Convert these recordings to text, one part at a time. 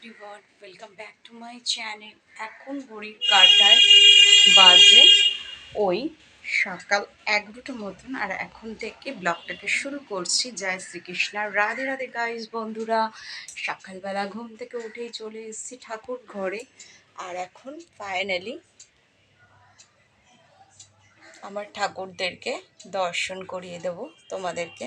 Everyone, welcome back to my channel. এখন ঘড়ির কাঁটায় বাজে ওই সকাল 11টার মতন, আর এখন থেকে ব্লগটাকে শুরু করছি। জয় শ্রীকৃষ্ণ, রাধে রাধে গাইস বন্ধুরা। সকালবেলা ঘুম থেকে উঠেই চলে এসেছি ঠাকুর ঘরে, আর এখন ফাইনালি আমার ঠাকুরদেরকে দর্শন করিয়ে দেবো তোমাদেরকে।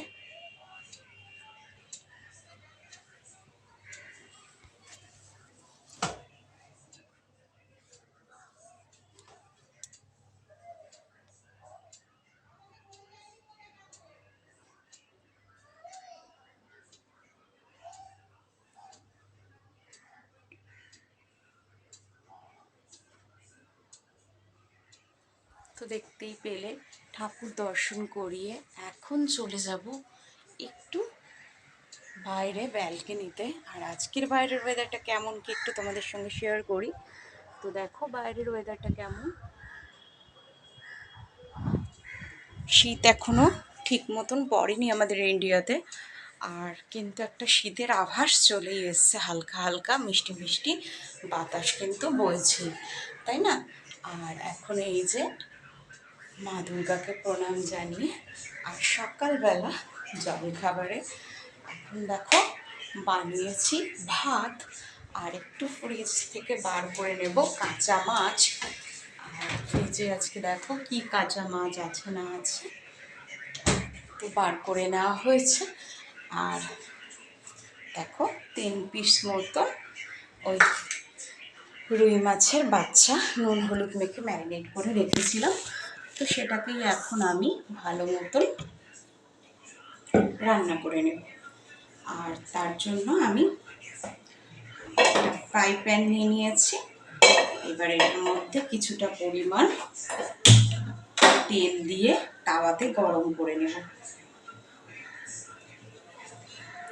তো দেখতেই পেলে ঠাকুর দর্শন করিয়ে এখন চলে যাব একটু বাইরে ব্যালকনিতে। আর আজকের বাইরের ওয়েদারটা কেমন কি একটু তোমাদের সঙ্গে শেয়ার করি। তো দেখো বাইরের ওয়েদারটা কেমন। শীত এখনো ঠিক মতন পড়েনি আমাদের ইন্ডিয়াতে, আর কিন্তু একটা শীতের আভাস চলেই এসছে, হালকা হালকা মিষ্টি মিষ্টি বাতাস কিন্তু বইছে, তাই না? আর এখন এই যে মা দুর্গাকে প্রণাম জানিয়ে আর সকালবেলা জলখাবারে এখন দেখো বানিয়েছি ভাত, আর একটু ফ্রিজ থেকে বার করে নেব কাঁচা মাছ। আর ফ্রিজে আজকে দেখো কি কাঁচা মাছ আছে না আছে, তো বার করে নেওয়া হয়েছে। আর দেখো 3 পিস মতো ওই রুই মাছের বাচ্চা নুন হলুদ মেখে ম্যারিনেট করে রেখেছিলাম, তো সেটাকেই এখন আমি ভালো মতন রান্না করে নেব। আর তার জন্য আমি একটা ফ্রাই প্যান নিয়ে নিয়েছি। এবার এর মধ্যে কিছুটা পরিমাণ তেল দিয়ে তাওয়াতে গরম করে নেব।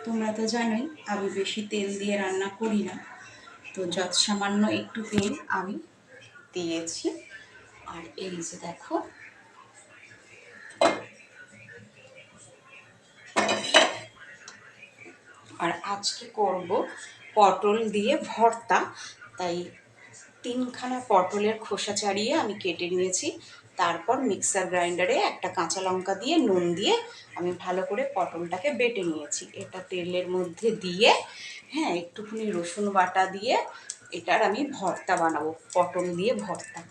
তোমরা তো জানোই আমি বেশি তেল দিয়ে রান্না করি না, তো যত সামান্য একটু তেল আমি দিয়েছি। আর এই যে দেখো আর আজকে করব পটল দিয়ে ভর্তা, তাই 3খানা পটলের খোসা ছাড়িয়ে আমি কেটে নিয়েছি। তারপর মিক্সার গ্রাইন্ডারে একটা কাঁচা লঙ্কা দিয়ে নুন দিয়ে আমি ভালো করে পটলটাকে বেটে নিয়েছি। এটা তেলের মধ্যে দিয়ে একটুখানি রসুন বাটা দিয়ে এটার আমি ভর্তা বানাবো, পটল দিয়ে ভর্তা।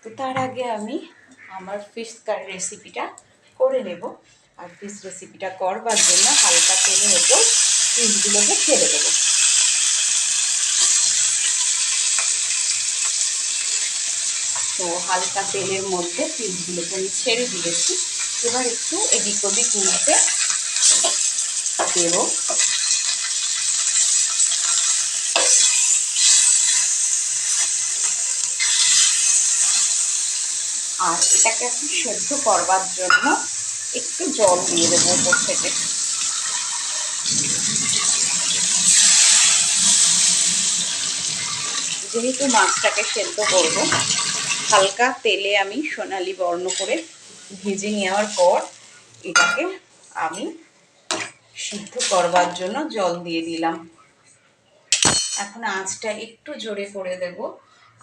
তো তার আগে আমি আমার ফিশ কারি রেসিপিটা করে নেব। আর ফিশ রেসিপিটা করবার জন্য হালকা তেলের ওপর ফিশগুলোকে ছেড়ে দেবো। তো হালকা তেলের মধ্যে পিসগুলোকে আমি ছেড়ে দিয়েছি। এবার একটু এদিক ওদিক উল্টে দেব। আর এটাকে একটু সেদ্ধ করবার জন্য একটু জল দিয়ে দেবো উপর থেকে। যেহেতু মাছটাকে সেদ্ধ করব, হালকা তেলে আমি সোনালি বর্ণ করে ভেজে নেওয়ার পর এটাকে আমি সিদ্ধ করবার জন্য জল দিয়ে দিলাম। এখন আঁচটা একটু জোরে করে দেব,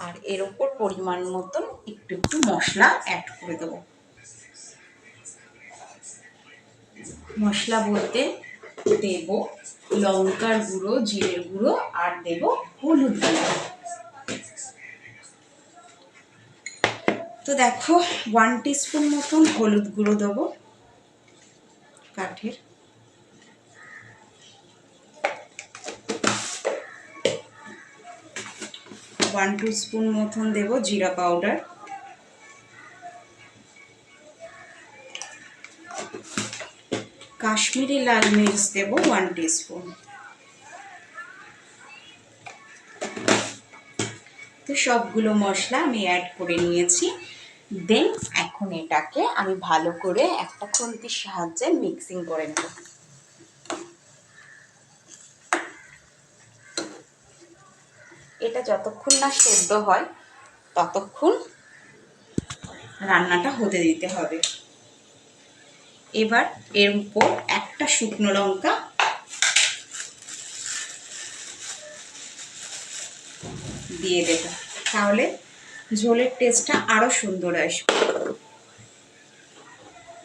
আর এর ওপর পরিমাণ মতন একটু একটু মশলা অ্যাড করে দেব। মশলা বলতে দেব লঙ্কার গুঁড়ো, জিরের গুঁড়ো, আর দেব হলুদ গুঁড়ো। তো দেখো 1 টিস্পুন মতন হলুদ গুঁড়ো দেবো কাঠের, 1 টিস্পুন মতন দেব জিরা পাউডার, কাশ্মীরি লাল মির্চ দেব 1 টিস্পুন। তো সবগুলো মশলা আমি অ্যাড করে নিয়েছি। দেন এখন এটাকে আমি ভালো করে একটা খুন্তির সাহায্যে মিক্সিং করে নেব। এটা যতক্ষণ না সেদ্ধ হয় ততক্ষণ রান্নাটা হতে দিতে হবে। এবার এর উপর একটা শুকনো লঙ্কা দিয়ে দেব, তাহলে ঝোলের টেস্টটা আরও সুন্দর আসবে।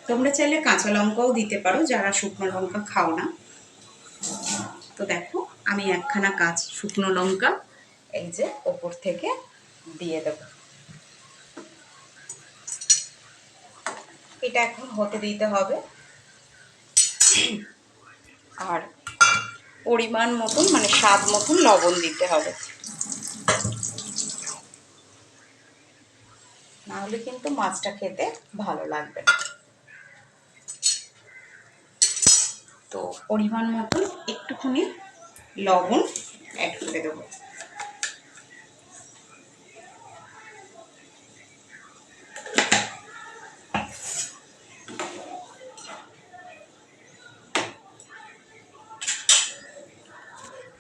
তোমরা চাইলে কাঁচা লঙ্কাও দিতে পারো যারা শুকনো লঙ্কা খাও না। তো দেখো আমি একখানা শুকনো লঙ্কা এই যে ওপর থেকে দিয়ে দেব। এটা এখন হতে দিতে হবে। আর পরিমাণ মতন মানে স্বাদ মতন লবণ দিতে হবে, নাহলে কিন্তু মাছটা খেতে ভালো লাগবে না। তো পরিমাণ মতন একটুখানি লবণ অ্যাড করে দেবো।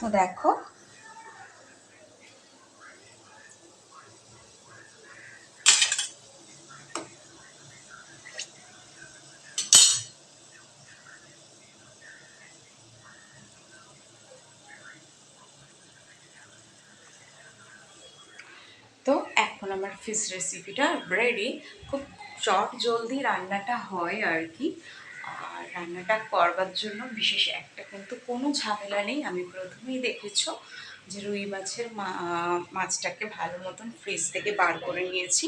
তো দেখো তো এখন আমার ফিশ রেসিপিটা রেডি। খুব চট জলদি রান্নাটা হয় আর কি। আর রান্নাটা করবার জন্য বিশেষ একটা কিন্তু কোনো ঝামেলা নেই। আমি প্রথমেই দেখেছো যে রুই মাছের মাছটাকে ভালো মতন ফ্রিজ থেকে বার করে নিয়েছি,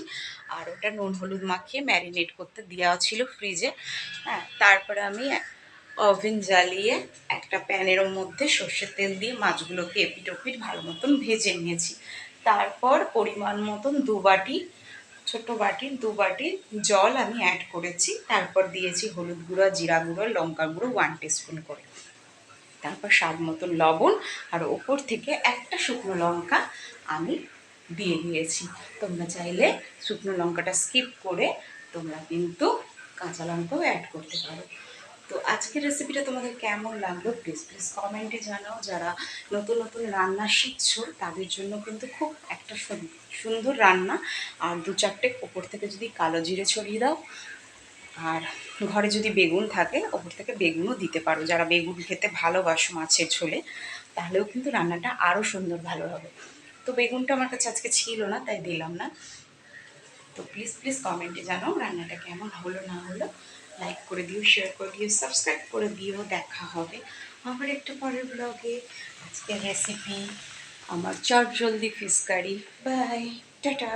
আর ওটা নুন হলুদ মাখিয়ে ম্যারিনেট করতে দেওয়া ছিল ফ্রিজে। হ্যাঁ, তারপরে আমি ওভেন জ্বালিয়ে একটা প্যানের মধ্যে সর্ষের তেল দিয়ে মাছগুলোকে এপিট ওপিট ভালো মতন ভেজে নিয়েছি। তারপর পরিমাণ মতন ছোট বাটির 2 বাটি জল আমি অ্যাড করেছি। তারপর দিয়েছি হলুদ গুঁড়ো, জিরা গুঁড়ো, লঙ্কা গুঁড়ো 1 টিস্পুন করে। তারপর স্বাদ মতন লবণ, আর ওপর থেকে একটা শুকনো লঙ্কা আমি দিয়ে দিয়েছি। তোমরা চাইলে শুকনো লঙ্কাটা স্কিপ করে তোমরা কিন্তু কাঁচা লঙ্কাও অ্যাড করতে পারো। তো আজকের রেসিপিটা তোমাদের কেমন লাগলো প্লিজ প্লিজ কমেন্টে জানাও। যারা নতুন নতুন রান্না শিখছো তাদের জন্য কিন্তু খুব একটা সুন্দর রান্না। আর 2-4টে ওপর থেকে যদি কালো জিরে ছড়িয়ে দাও, আর ঘরে যদি বেগুন থাকে ওপর থেকে বেগুনও দিতে পারো। যারা বেগুন খেতে ভালোবাসো মাছের ঝোলে, তাহলেও কিন্তু রান্নাটা আরও সুন্দর ভালো হবে। তো বেগুনটা আমার কাছে আজকে ছিল না তাই দিলাম না। তো প্লিজ প্লিজ কমেন্টে জানাও রান্নাটা কেমন হলো না হলো। লাইক করে দিও, শেয়ার করে দিও, সাবস্ক্রাইব করে দিও। দেখা হবে আবার একটা পরের ব্লগে। আজকের রেসিপি আমার চট জলদি ফিশ কারি। By, tata.